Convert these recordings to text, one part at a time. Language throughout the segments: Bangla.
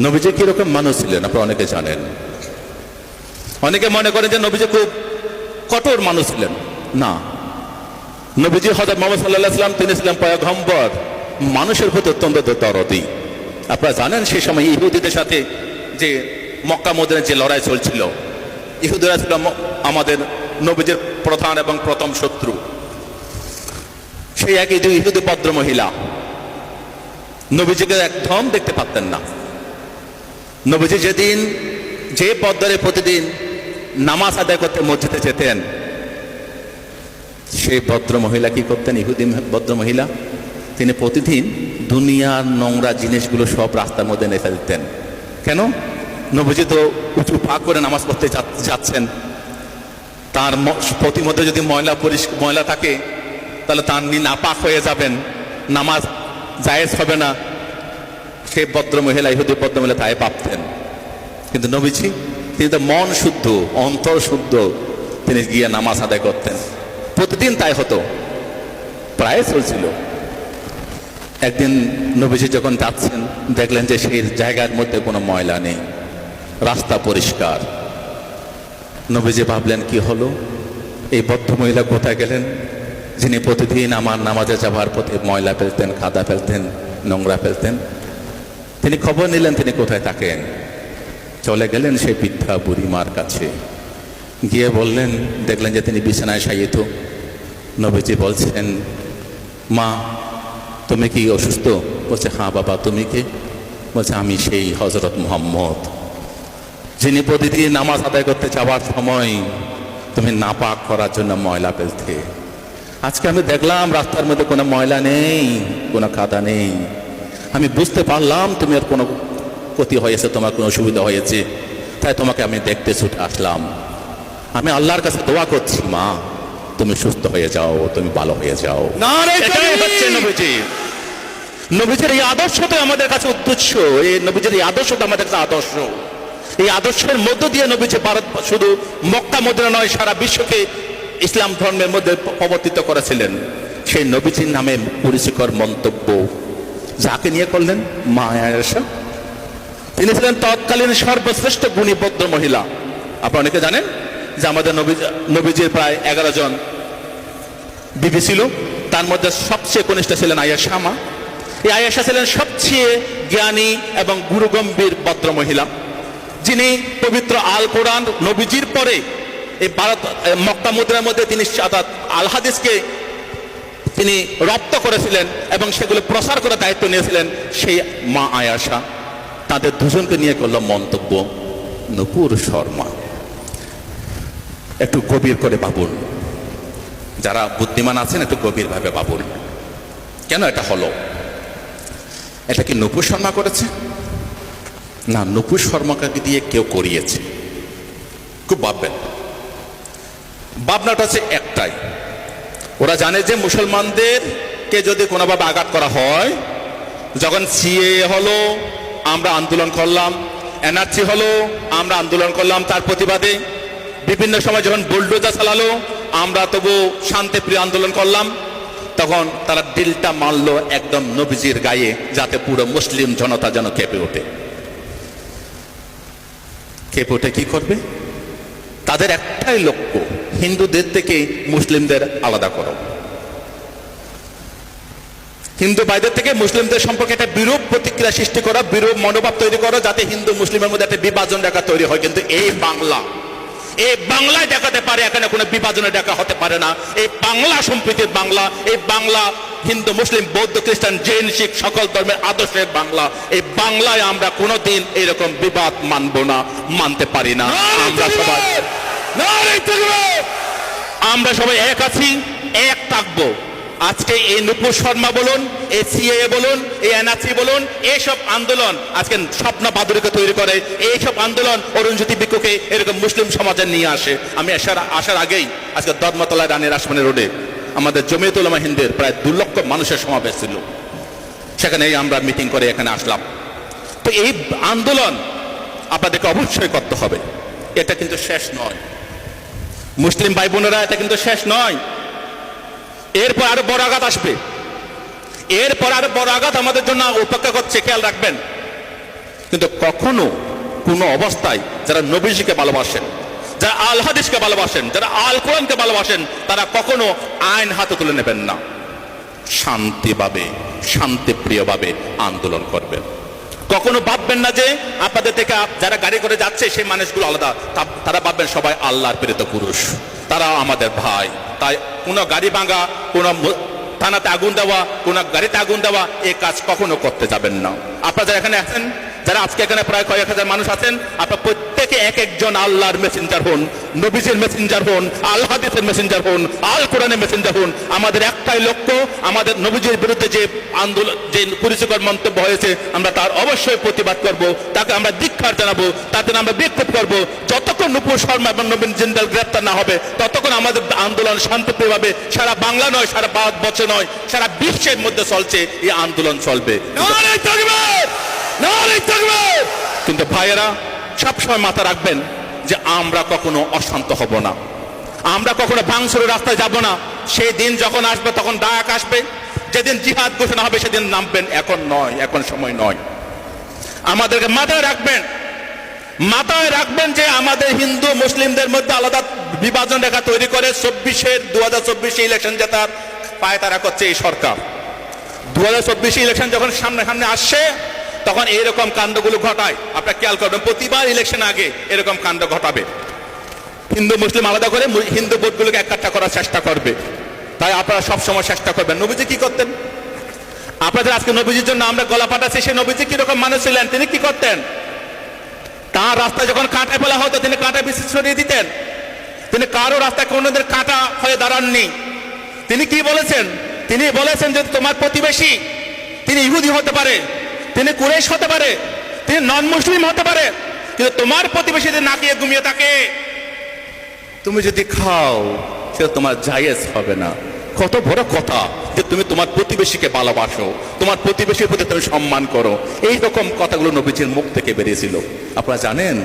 নবীজি কিরকম মানুষ ছিলেন আপনারা অনেকে জানেন। অনেকে মনে করেন যে নবীজি খুব কঠোর মানুষ ছিলেন। না, নবীজি হযরত মুহাম্মদ সাল্লাল্লাহু আলাইহি ওয়াসাল্লাম তিনি ছিলেন পয়গম্বর, মানুষের প্রতি অত্যন্ত দরদী। আপনারা জানেন সেই সময় ইহুদিদের সাথে যে মক্কা মদিনার যে লড়াই চলছিল, ইহুদিরা ছিল আমাদের নবীজির প্রধান এবং প্রথম শত্রু। সেই একই দুই ইহুদি ভদ্র মহিলা নবীজিকে একদম দেখতে পারতেন না। নবীজি যেদিন যে পদ্মরে প্রতিদিন নামাজ আদায় করতে মসজিদে যেতেন, সেই ভদ্র মহিলা কি করতেন? ইহুদি ভদ্র মহিলা তিনি প্রতিদিন দুনিয়ার নোংরা জিনিসগুলো সব রাস্তার মধ্যে নেফে দিতেন। কেন? নবীজি তো উঁচু পা করে নামাজ পড়তে যাচ্ছেন, তার প্রতি মধ্যে যদি ময়লা থাকে তাহলে তার নাপাক হয়ে যাবেন, নামাজ জায়েজ হবে না। সেই ভদ্র মহিলা, ইহুদি ভদ্র মহিলা তাই ভাবতেন। কিন্তু নবীজি তিনি তো মন শুদ্ধ, অন্তর শুদ্ধ, তিনি গিয়ে নামাজ আদায় করতেন। প্রতিদিন তাই হতো, প্রায় চলছিল। একদিন নবীজি যখন যাচ্ছেন, দেখলেন যে সেই জায়গার মধ্যে কোনো ময়লা নেই, রাস্তা পরিষ্কার। নবীজি ভাবলেন কি হলো, এই ভদ্র মহিলা কোথায় গেলেন, যিনি প্রতিদিন আমার নামাজে যাবার পথে ময়লা ফেলতেন, কাদা ফেলতেন, নোংরা ফেলতেন। তিনি খবর নিলেন তিনি কোথায় থাকেন। চলে গেলেন সেই বৃদ্ধা বুড়িমার কাছে, গিয়ে বললেন, দেখলেন যে তিনি বিছানায় শায়িত। নবীজি বলছেন, মা তুমি কি অসুস্থ? বলছে, হ্যাঁ বাবা, তুমি কে? বলছে, আমি সেই হযরত মুহাম্মদ, যিনি প্রতিদিন নামাজ আদায় করতে যাওয়ার সময় তুমি নাপাক করার জন্য ময়লা ফেলতে। আজকে আমি দেখলাম রাস্তার মধ্যে কোনো ময়লা নেই, কোনো কাদা নেই। আমি বুঝতে পারলাম তুমি আর কোনো ক্ষতি হয়েছে, তোমার কোনো অসুবিধা হয়েছে, তাই তোমাকে আমি দেখতে ছুটে আসলাম। আমি আল্লাহর কাছে দোয়া করছি, মা তুমি সুস্থ হয়ে যাও, তুমি ভালো হয়ে যাও। এটাই হচ্ছে নবীজি। নবীজির এই আদর্শটা আমাদের কাছে উদ্দেশ্য, এই নবীজির এই আদর্শটা আমাদের কাছে আদর্শ। এই আদর্শের মধ্য দিয়ে নবীজি ভারত, শুধু মক্কা মদিনা নয়, সারা বিশ্বকে ইসলাম ধর্মের মধ্যে প্রবর্তিত করেছিলেন। সেই নবীজির নামে পরিচিকর মন্তব্য যাকে নিয়ে করলেন, মা আয়েশা। তিনি ছিলেন তৎকালীন সর্বশ্রেষ্ঠ গুণী ভদ্র মহিলা। আপনারা অনেকে জানেন যে আমাদের নবীজির প্রায় 11 জন বিবি ছিল, তার মধ্যে সবচেয়ে কনিষ্ঠ ছিলেন আয়েশা মা। এই আয়েশা ছিলেন সবচেয়ে জ্ঞানী এবং গুরুগম্ভীর ভদ্র মহিলা, যিনি পবিত্র আল কোরআন নবীজির পরে এই ভারত মক্কা মদিনার মধ্যে তিনি আল হাদিসকে তিনি রপ্ত করেছিলেন এবং সেগুলো প্রসার করার দায়িত্ব নিয়েছিলেন সেই মা আয়েশা। তাদের দুজনকে নিয়ে করলো মন্তব্য নূপুর শর্মা। একটু গভীর করে ভাবুন, যারা বুদ্ধিমান আছেন একটু গভীরভাবে ভাবুন, কেন এটা হলো? এটা কি নূপুর শর্মা করেছে? না, নূপুর শর্মাকে দিয়ে কেউ করিয়েছে। খুব ভাববেন, ভাবনাটা হচ্ছে একটাই, ওরা জানে যে মুসলমানদেরকে যদি কোনোভাবে আঘাত করা হয়, যখন সিএএ হলো আমরা আন্দোলন করলাম, এনআরসি হলো আমরা আন্দোলন করলাম তার প্রতিবাদে, বিভিন্ন সময় যখন বুলডোজার চালালো আমরা তবু শান্তিপ্রিয় আন্দোলন করলাম, তখন তারা দিলটা মারলো একদম নবীজির গায়ে, যাতে পুরো মুসলিম জনতা যেন কেঁপে ওঠে। কেঁপে ওঠে কি করবে? তাদের একটাই লক্ষ্য, হিন্দুদের থেকে মুসলিমদের আলাদা করো, হিন্দু ভাইদের থেকে মুসলিমদের সম্পর্কে একটা বিরূপ প্রতিক্রিয়া সৃষ্টি করা, বিরূপ মনোভাব তৈরি করো, যাতে হিন্দু মুসলিমের মধ্যে একটা বিভাজন রেখা তৈরি হয়। কিন্তু এই বাংলায় দেখাতে পারে, এখানে কোনো বিভাজনের দেখা হতে পারে না। এই বাংলা সম্প্রীতির বাংলা, এই বাংলা হিন্দু মুসলিম বৌদ্ধ খ্রিস্টান জৈন শিখ সকল ধর্মের আদর্শের বাংলা। এই বাংলায় আমরা কোনোদিন এরকম বিবাদ মানব না, মানতে পারি না। আমরা সবাই এক আছি, এক থাকবো। আজকে এই নূপুর শর্মা বলুন, এই সিএএ বলুন, এই এনআরসি বলুন, এইসব আন্দোলন আজকে স্বপ্ন বাদুরীকে তৈরি করে। এইসব আন্দোলন অরুণজ্যোতি বিক্ষুকে এরকম মুসলিম সমাজে নিয়ে আসে। আমি আসার আগেই আজকে ধর্মতলায় রানী রাসমণি রোডে আমাদের জমিয়ত উলামা হিন্দের প্রায় 2 লক্ষ মানুষের সমাবেশ ছিল, সেখানে আমরা মিটিং করে এখানে আসলাম। তো এই আন্দোলন আপনাদেরকে অবশ্যই করতে হবে, এটা কিন্তু শেষ নয় মুসলিম ভাই বোনেরা, এটা কিন্তু শেষ নয়। এরপর আরো বড় আঘাত আসবে, এরপর আরো বড় আঘাত আমাদের জন্য অপেক্ষা করছে, খেয়াল রাখবেন। কিন্তু কখনো কোনো অবস্থায় যারা নবীজিকে ভালোবাসেন, যারা আল হাদিসকে ভালোবাসেন, যারা আল কোরআনকে ভালোবাসেন, তারা কখনো আইন হাতে তুলে নেবেন না, শান্তিভাবে শান্তিপ্রিয়ভাবে আন্দোলন করবেন। কখনো ভাববেন না যে আপনাদের থেকে যারা গাড়ি করে যাচ্ছে সেই মানুষগুলো আলাদা, তারা ভাববেন সবাই আল্লাহর প্রেরিত পুরুষ, তারা আমাদের ভাই। তাই কোনো গাড়ি ভাঙা, কোনো থানাতে আগুন দেওয়া, কোনো গাড়িতে আগুন দেওয়া, এই কাজ কখনো করতে যাবেন না। আপনারা যারা এখানে আছেন, যারা আজকে এখানে প্রায় কয়েক হাজার মানুষ আছেন, আপনারা প্রত্যেকে এক একজন আল্লাহর মেসেঞ্জার হন, নবীজির মেসেঞ্জার হন, আল হাদিসের মেসেঞ্জার হন, আল কোরআনের মেসেঞ্জার হন। আমাদের একটাই লক্ষ্য, আমাদের নবীজির বিরুদ্ধে যে আন্দোলন, যে কুরুচিকর মন্তব্য হয়েছে, আমরা তার অবশ্যই প্রতিবাদ করব, তাকে আমরা ধিক্কার জানাবো, তাতে আমরা বিক্ষোভ করব। যতক্ষণ নূপুর শর্মা এবং নবীন জিন্দাল গ্রেপ্তার না হবে, ততক্ষণ আমাদের আন্দোলন শান্তিপ্রিয়ভাবে সারা বাংলা নয়, সারা ভারতবর্ষে নয়, সারা বিশ্বের মধ্যে চলছে, এই আন্দোলন চলবে। কিন্তু ভাইয়েরা, সবসময় মাথা রাখবেন যে আমরা কখনো অশান্ত হব না, আমরা কখনো ভাঙচুরের রাস্তায় যাব না। সেই দিন যখন আসবে তখন ডাক আসবে, যেদিন জিহাদ ঘোষণা হবে সেদিন নামবেন, এখন নয়, এখন সময় নয়। আমাদেরকে মাথায় রাখবেন যে আমাদের হিন্দু মুসলিমদের মধ্যে আলাদা বিভাজন রেখা তৈরি করে 2024 ইলেকশন জেতার পায়তারা করছে এই সরকার। 2024 ইলেকশন যখন সামনে আসছে, তখন এইরকম কাণ্ডগুলো ঘটায়। আপনারা খেয়াল করবেন, প্রতিবার ইলেকশন আগে এরকম কাণ্ড ঘটাবে, হিন্দু মুসলিম আলাদা করে হিন্দু ভোটগুলোকে এককাট্টা করার চেষ্টা করবে। তাই আপনারা সবসময় চেষ্টা করবেন। নবীজি কি করতেন? আপনাদের আজকে নবীজির জন্য আমরা গলা ফাটাচ্ছি, সেই নবীজি কিরকম মানুষ ছিলেন, তিনি কি করতেন? তার রাস্তায় যখন কাঁটা ফেলা হতো, তিনি কাঁটা বিশেষ সরিয়ে দিতেন। তিনি কারো রাস্তায় কোনোদের কাঁটা হয়ে দাঁড়াননি। তিনি কি বলেছেন? তিনি বলেছেন যে তোমার প্রতিবেশী, তিনি ইহুদি হতে পারে, তিনি কুরাইশ হতে পারে, তিনি নন মুসলিম হতে পারে, কিন্তু তোমার প্রতিবেশী যদি নাকিয়ে ঘুমিয়ে থাকে, তুমি যদি খাও, সেটা তোমার জায়েজ হবে না। কত বড় কথা যে তুমি তোমার প্রতিবেশীকে ভালোবাসো, তোমার প্রতিবেশীর প্রতি তুমি সম্মান করো। এই রকম কথাগুলো নবীজির মুখ থেকে বেরিয়েছিল। আপনারা জানেন,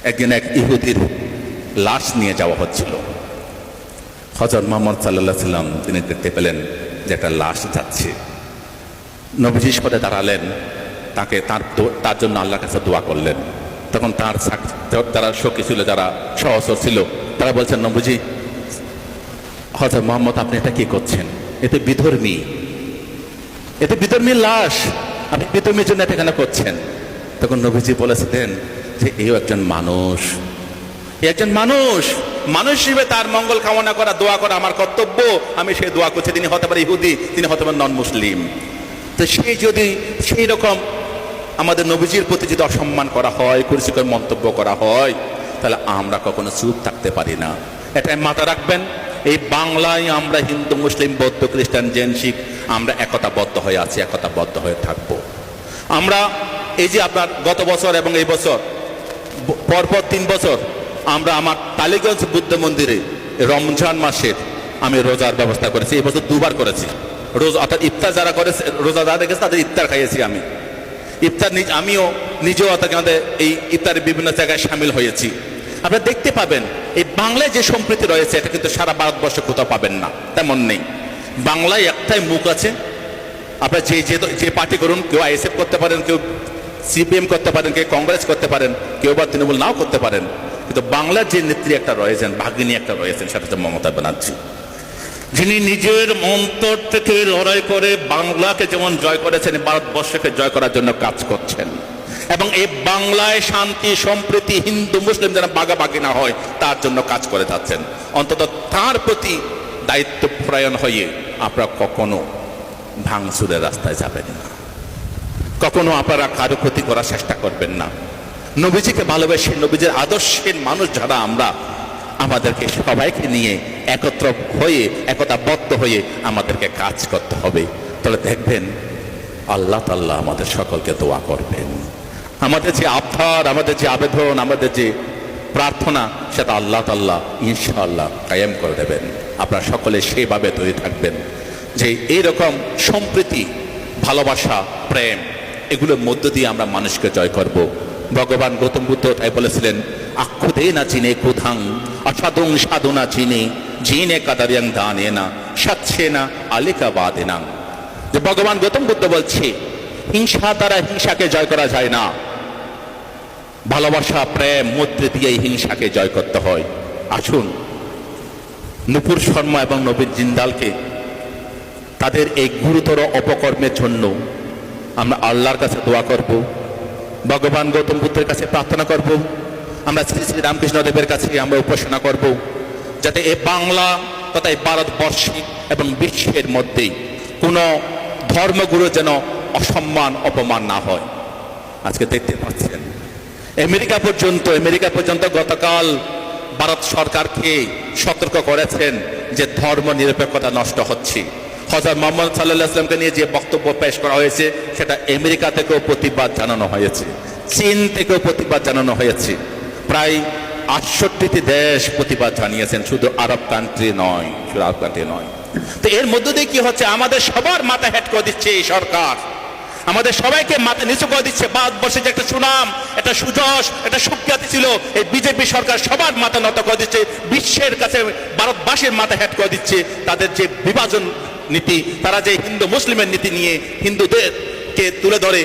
একদিন এক ইহুদির লাশ নিয়ে যাওয়া হচ্ছিল। হযরত মুহাম্মদ সাল্লাল্লাহু আলাইহি সাল্লাম তিনি দেখতে পেলেন যে একটা লাশ যাচ্ছে। নবীজি সরে দাঁড়ালেন, তাকে তার জন্য আল্লাহর কাছে দোয়া করলেন। তখন তার যারা সখী ছিল, যারা সহচর ছিল, তারা বলছেন, নবীজি, হযরত মুহাম্মদ আপনি এটা কি করছেন? এতে বিধর্মী লাশ, আপনি বিধর্মীর জন্য এটা কেন করছেন? তখন নবীজি বলেছিলেন যে এই একজন মানুষ, মানুষ হিসেবে তার মঙ্গল কামনা করা, দোয়া করা আমার কর্তব্য, আমি সেই দোয়া করছি। তিনি হতে পারে ইহুদি, তিনি হতে পারে নন মুসলিম। তো সেই রকম আমাদের নবীজির প্রতি যদি অসম্মান করা হয়, কুরুচিকর মন্তব্য করা হয়, তাহলে আমরা কখনো চুপ থাকতে পারি না। এটাই মাথা রাখবেন। এই বাংলায় আমরা হিন্দু মুসলিম বৌদ্ধ খ্রিস্টান জৈন শিখ আমরা একতাবদ্ধ হয়ে আছি, একতাবদ্ধ হয়ে থাকবো। আমরা এই যে আপনার গত বছর এবং এই বছর পরপর 3 বছর আমরা আমার টালিগঞ্জ বুদ্ধ মন্দিরে রমজান মাসের আমি রোজার ব্যবস্থা করেছি। এই বছর 2 বার করেছি রোজা, অর্থাৎ ইফতার যারা করেছে, রোজা যারা রেখেছে তাদের ইফতার খাইয়েছি আমি। ইফতার আমিও নিজেও অর্থাৎ আমাদের এই ইফতারের বিভিন্ন জায়গায় সামিল হয়েছি। আপনারা দেখতে পাবেন এই বাংলায় যে সম্প্রীতি রয়েছে, এটা কিন্তু সারা ভারতবর্ষে কোথাও পাবেন না, তেমন নেই। বাংলায় একটাই মুখ আছে। আপনারা যে পার্টি করুন, কেউ আইএসএফ করতে পারেন, কেউ সিপিএম করতে পারেন, কেউ কংগ্রেস করতে পারেন, কেউ বা তৃণমূল নাও করতে পারেন, কিন্তু বাংলার যে নেত্রী একটা রয়েছেন, ভাগিনী একটা রয়েছেন, সেটা হচ্ছে মমতা ব্যানার্জি, যিনি নিজের অন্তর থেকে লড়াই করে বাংলাকে যেমন জয় করেছেন, ভারতবর্ষকে জয় করার জন্য কাজ করছেন। এবং এই বাংলায় শান্তি সম্প্রীতি, হিন্দু মুসলিম যেন ভাগাভাগি না হয়, তার জন্য কাজ করে যাচ্ছেন। অন্তত তার প্রতি দায়িত্বপরায়ণ হয়ে আপনারা কখনো ভাঙচুরের রাস্তায় যাবেন না, কখনো আপনারা কারো ক্ষতি করার চেষ্টা করবেন না। নবীজিকে ভালোবেসে, নবীজির আদর্শের মানুষ যারা আমরা, আমাদেরকে সবাইকে নিয়ে একত্র হয়ে, একতাবদ্ধ হয়ে আমাদেরকে কাজ করতে হবে। তাহলে দেখবেন আল্লাহ তাআলা আমাদের সকলকে দোয়া করবেন। আমাদের যে আবদার, আমাদের যে আবেদন, আমাদের যে প্রার্থনা, সেটা আল্লাহ তাআলা ইনশাআল্লাহ কায়েম করে দেবেন। আপনারা সকলে সেইভাবে তৈরি থাকবেন যে এইরকম সম্প্রীতি, ভালোবাসা, প্রেম, এগুলোর মধ্য দিয়ে আমরা মানুষকে জয় করব। ভগবান গৌতম বুদ্ধ তাই বলেছিলেন, আক্ষুদে না চিনে কুধাং অসাধুং সাধুনা চিনে জিনে কাদারিয়াং দানে না সাচ্ছে না আলিকা বাদে না। যে ভগবান গৌতম বুদ্ধ বলছে হিংসা দ্বারা হিংসাকে জয় করা যায় না, ভালোবাসা প্রেম মৈত্রী দিয়ে হিংসাকে জয় করতে হয়। আসুন নূপুর শর্মা এবং নবীন জিন্দালকে তাদের এই গুরুতর অপকর্মের জন্য আমরা আল্লাহর কাছে দোয়া করব, ভগবান গৌতম বুদ্ধের কাছে প্রার্থনা করব, আমরা শ্রী শ্রী রামকৃষ্ণদেবের কাছে আমরা উপাসনা করব, যাতে এই বাংলা তথা এই ভারতবর্ষে এবং বিশ্বের মধ্যে কোনো ধর্মগুরু যেন অসম্মান অপমান না হয়। আজকে দেখতে পাচ্ছেন আমেরিকা পর্যন্ত গতকাল ভারত সরকারকে সতর্ক করেছেন যে ধর্ম নিরপেক্ষতা নষ্ট হচ্ছে। হযরত মুহাম্মদ সাল্লাল্লাহু আলাইহি ওয়াসাল্লামকে নিয়ে যে বক্তব্য পেশ করা হয়েছে সেটা আমেরিকা থেকেও প্রতিবাদ জানানো হয়েছে, চীন থেকেও প্রতিবাদ জানানো হয়েছে। প্রায় ৬৮টি দেশ প্রতিবাদ জানিয়েছেন, শুধু আরব কান্ট্রি নয়। তো এর মধ্য দিয়ে কি হচ্ছে, আমাদের সবার মাথা হেট করে দিচ্ছে এই সরকার, আমাদের সবাইকে মাথা নিচু করে দিচ্ছে। ভারতবর্ষে যে একটা সুনাম, একটা সুযশ, একটা সুখ্যাতি ছিল, এই বিজেপি সরকার সবার মাথা নত করে দিচ্ছে, বিশ্বের কাছে ভারতবাসীর মাথা হেট করে দিচ্ছে। তাদের যে বিভাজন নীতি, তারা যে হিন্দু মুসলিমের নীতি নিয়ে হিন্দুদেরকে তুলে ধরে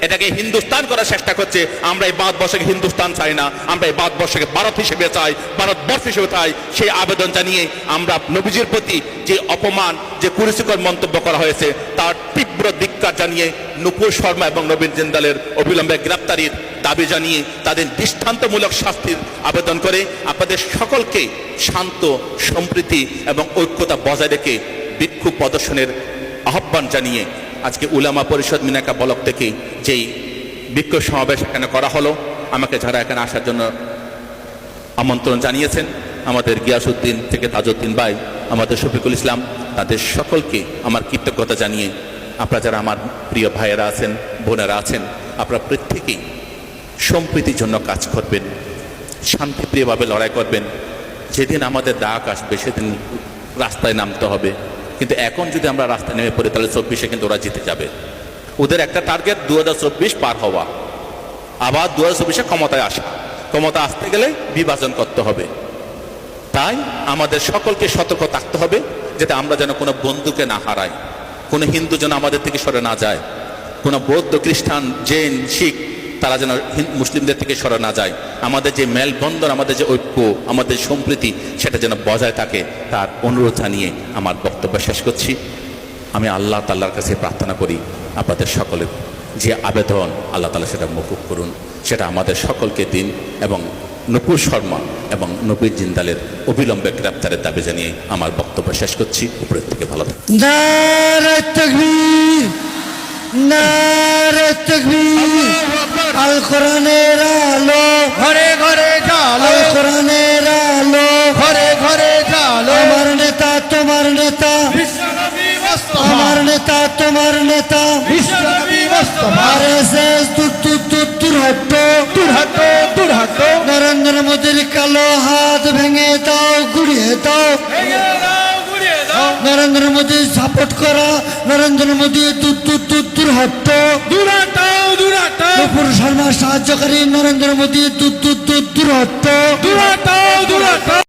এটাকে হিন্দুস্তান করার চেষ্টা করছে। আমরা এই ভারতবর্ষকে হিন্দুস্তান চাই না, আমরা এই ভারতবর্ষকে ভারত হিসেবে চাই, ভারতবর্ষ হিসেবে চাই। সেই আবেদন জানিয়ে আমরা নবীজির প্রতি যে অপমান, যে কুরুচিকর মন্তব্য করা হয়েছে তার তীব্র ধিক্কার জানিয়ে নূপুর শর্মা এবং নবীন জিন্দালের অবিলম্বে গ্রেপ্তারির দাবি জানিয়ে তাদের দৃষ্টান্তমূলক শাস্তির আবেদন করে আপনাদের সকলকে শান্ত, সম্প্রীতি এবং ঐক্যতা বজায় রেখে বিক্ষোভ প্রদর্শনের আহ্বান জানিয়ে আজকে উলামা পরিষদ মিনাকা ব্লক থেকে যেই বিক্ষোভ সমাবেশ এখানে করা হলো, আমাকে যারা এখানে আসার জন্য আমন্ত্রণ জানিয়েছেন, আমাদের গিয়াসউদ্দিন থেকে তাজউদ্দিন ভাই, আমাদের শফিকুল ইসলাম, তাদের সকলকে আমার কৃতজ্ঞতা জানিয়ে আপনারা যারা আমার প্রিয় ভাইয়েরা আছেন, বোনেরা আছেন, আপনারা প্রত্যেকেই সম্প্রীতির জন্য কাজ করবেন, শান্তিপ্রিয়ভাবে লড়াই করবেন। যেদিন আমাদের ডাক আসবে সেদিন রাস্তায় নামতে হবে, কিন্তু এখন যদি আমরা রাস্তায় নেমে পড়ি তাহলে ২৪-এ কিন্তু ওরা জিতে যাবে। ওদের একটা টার্গেট ২০২৪ পার হওয়া, আবার ২০২৪-এ ক্ষমতায় আসা। ক্ষমতা আসতে গেলে বিভাজন করতে হবে। তাই আমাদের সকলকে সতর্ক থাকতে হবে যাতে আমরা যেন কোনো বন্ধুকে না হারাই, কোনো হিন্দু যেন আমাদের থেকে সরে না যায়, কোনো বৌদ্ধ, খ্রিস্টান, জৈন, শিখ তারা যেন মুসলিমদের থেকে সরে না যায়। আমাদের যে মেলবন্ধন, আমাদের যে ঐক্য, আমাদের সম্প্রীতি সেটা যেন বজায় থাকে, তার অনুরোধ জানিয়ে আমার বক্তব্য শেষ করছি। আমি আল্লাহ তাআলার কাছে প্রার্থনা করি আপনাদের সকলের যে আবেদন আল্লাহ তাআলা সেটা মকুব করুন, সেটা আমাদের সকলকে দিন। এবং নূপুর শর্মা এবং নবীন জিন্দালের অবিলম্বে গ্রেপ্তারের দাবি জানিয়ে আমার বক্তব্য শেষ করছি। উপরের থেকে ভালো থাকুন। নারে তাকবীর, নারে তাকবীর। আল কোরআনের আলো ঘরে ঘরে জালো, আল কোরআনের আলো ঘরে ঘরে জালো। আমার নেতা তোমার নেতা, বিশ্বনবী মুস্তাফা, আমার নেতা তোমার নেতা। বিশ্বনবী মুস্তাফা। আরএসএস দূর হটো, দূর হটো, দূর হটো। নরেন্দ্র মোদীর কালো হাত ভেঙে দাও, গুড়িয়ে দাও। ভেঙে দাও, গুড়িয়ে দাও। নরেন্দ্র মোদী সাপোর্ট করা, নরেন্দ্র মোদী দূর হটো। দূর হটো, দূর হটো। নূপুর শর্মা সাহায্যকারী, নরেন্দ্র মোদী দূর হটো। দূর হটো, দূর হটো।